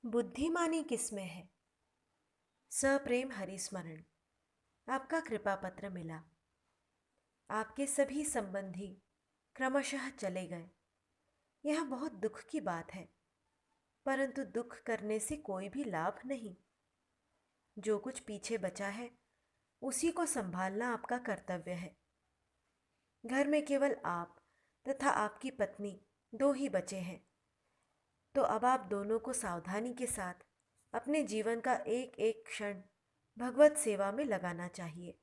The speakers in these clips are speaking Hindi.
बुद्धिमानी किसमें है? सप्रेम हरिस्मरण। आपका कृपा पत्र मिला। आपके सभी संबंधी क्रमशः चले गए। यह बहुत दुख की बात है, परंतु दुख करने से कोई भी लाभ नहीं। जो कुछ पीछे बचा है उसी को संभालना आपका कर्तव्य है। घर में केवल आप तथा आपकी पत्नी दो ही बचे हैं, तो अब आप दोनों को सावधानी के साथ अपने जीवन का एक एक क्षण भगवत सेवा में लगाना चाहिए।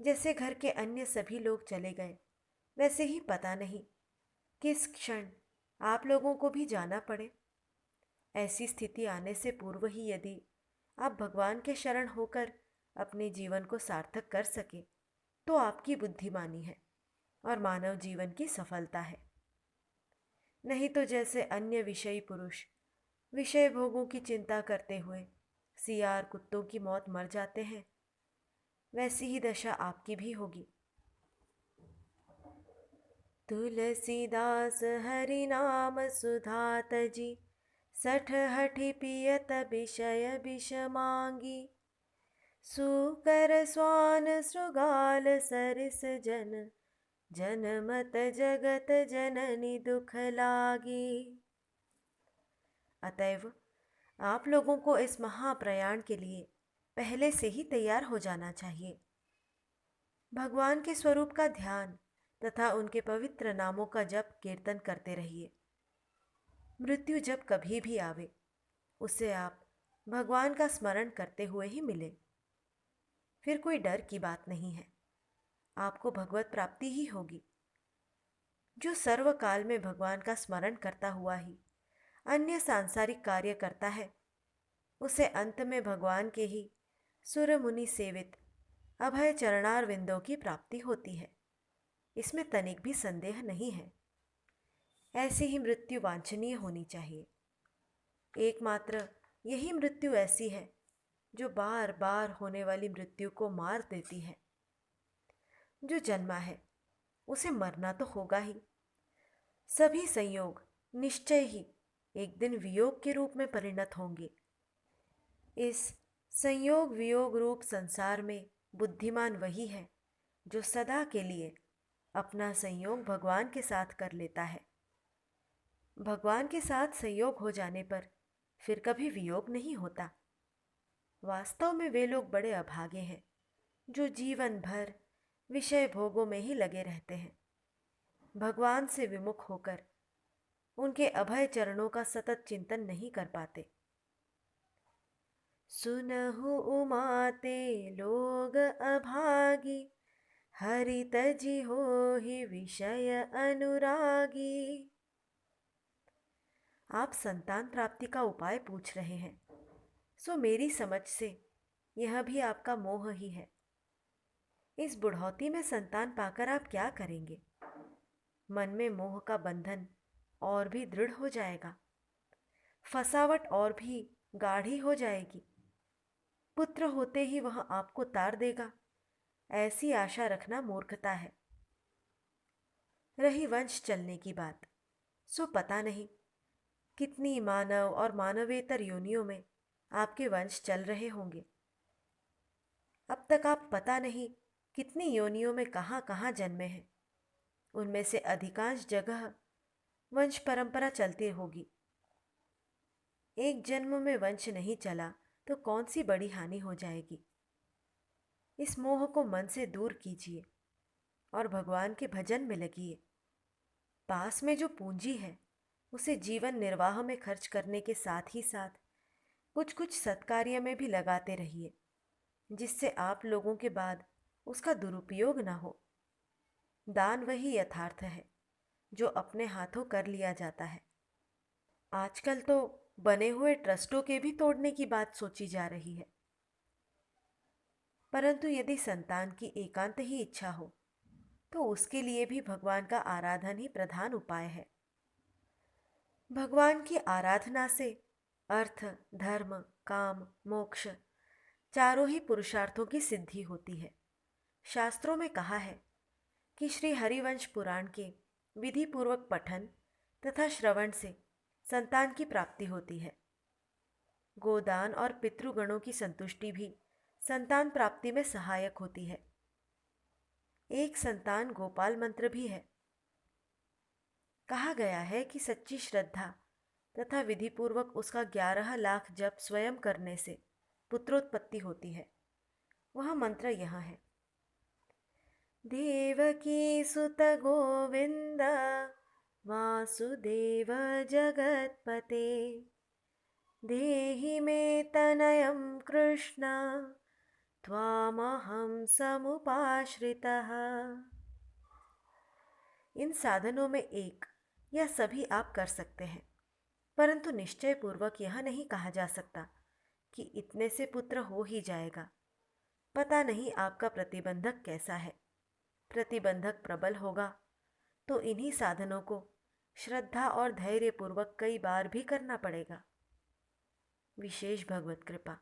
जैसे घर के अन्य सभी लोग चले गए, वैसे ही पता नहीं किस क्षण आप लोगों को भी जाना पड़े। ऐसी स्थिति आने से पूर्व ही यदि आप भगवान के शरण होकर अपने जीवन को सार्थक कर सके तो आपकी बुद्धिमानी है और मानव जीवन की सफलता है। नहीं तो जैसे अन्य विषयी पुरुष विषय भोगों की चिंता करते हुए सियार कुत्तों की मौत मर जाते हैं, वैसी ही दशा आपकी भी होगी। तुलसीदास हरि नाम सुधा तजी, सठ हठि पियत विषय विष मांगी। सुकर स्वान श्रृगाल सरिस जन, जनमत जगत जननी दुख लागी। अतएव आप लोगों को इस महाप्रयाण के लिए पहले से ही तैयार हो जाना चाहिए। भगवान के स्वरूप का ध्यान तथा उनके पवित्र नामों का जप कीर्तन करते रहिए। मृत्यु जब कभी भी आवे उसे आप भगवान का स्मरण करते हुए ही मिले। फिर कोई डर की बात नहीं है, आपको भगवत प्राप्ति ही होगी। जो सर्वकाल में भगवान का स्मरण करता हुआ ही अन्य सांसारिक कार्य करता है, उसे अंत में भगवान के ही सुर मुनि सेवित अभय चरणार विंदों की प्राप्ति होती है। इसमें तनिक भी संदेह नहीं है। ऐसी ही मृत्यु वांछनीय होनी चाहिए। एकमात्र यही मृत्यु ऐसी है जो बार बार होने वाली मृत्यु को मार देती है। जो जन्मा है उसे मरना तो होगा ही। सभी संयोग निश्चय ही एक दिन वियोग के रूप में परिणत होंगे। इस संयोग वियोग रूप संसार में बुद्धिमान वही है जो सदा के लिए अपना संयोग भगवान के साथ कर लेता है। भगवान के साथ संयोग हो जाने पर फिर कभी वियोग नहीं होता। वास्तव में वे लोग बड़े अभागे हैं जो जीवन भर विषय भोगों में ही लगे रहते हैं, भगवान से विमुख होकर उनके अभय चरणों का सतत चिंतन नहीं कर पाते। सुनहु उमाते लोग अभागी, हरि तजी होहि विषय अनुरागी। आप संतान प्राप्ति का उपाय पूछ रहे हैं, सो मेरी समझ से यह भी आपका मोह ही है। इस बुढ़ौती में संतान पाकर आप क्या करेंगे? मन में मोह का बंधन और भी दृढ़ हो जाएगा, फसावट और भी गाढ़ी हो जाएगी। पुत्र होते ही वह आपको तार देगा, ऐसी आशा रखना मूर्खता है। रही वंश चलने की बात, सो पता नहीं कितनी मानव और मानवेतर योनियों में आपके वंश चल रहे होंगे। अब तक आप पता नहीं कितनी योनियों में कहाँ कहाँ जन्मे हैं। उनमें से अधिकांश जगह वंश परंपरा चलती होगी। एक जन्म में वंश नहीं चला तो कौन सी बड़ी हानि हो जाएगी। इस मोह को मन से दूर कीजिए और भगवान के भजन में लगिए। पास में जो पूंजी है उसे जीवन निर्वाह में खर्च करने के साथ ही साथ कुछ कुछ सत्कार्य में भी लगाते रहिए, जिससे आप लोगों के बाद उसका दुरुपयोग न हो। दान वही यथार्थ है जो अपने हाथों कर लिया जाता है। आजकल तो बने हुए ट्रस्टों के भी तोड़ने की बात सोची जा रही है। परंतु यदि संतान की एकांत ही इच्छा हो तो उसके लिए भी भगवान का आराधन ही प्रधान उपाय है। भगवान की आराधना से अर्थ, धर्म, काम, मोक्ष चारों ही पुरुषार्थों की सिद्धि होती है। शास्त्रों में कहा है कि श्री हरिवंश पुराण के विधि पूर्वक पठन तथा श्रवण से संतान की प्राप्ति होती है। गोदान और पितृगणों की संतुष्टि भी संतान प्राप्ति में सहायक होती है। एक संतान गोपाल मंत्र भी है। कहा गया है कि सच्ची श्रद्धा तथा विधिपूर्वक उसका 11 लाख जप स्वयं करने से पुत्रोत्पत्ति होती है। वह मंत्र यह है: देवकी सुत गोविंद वासुदेव जगत्पते देहि मे तनयं कृष्ण त्वामहं समुपाश्रितः। इन साधनों में एक या सभी आप कर सकते हैं, परंतु निश्चय पूर्वक यह नहीं कहा जा सकता कि इतने से पुत्र हो ही जाएगा। पता नहीं आपका प्रतिबंधक कैसा है। प्रतिबंधक प्रबल होगा तो इन्हीं साधनों को श्रद्धा और धैर्य पूर्वक कई बार भी करना पड़ेगा। विशेष भगवत कृपा।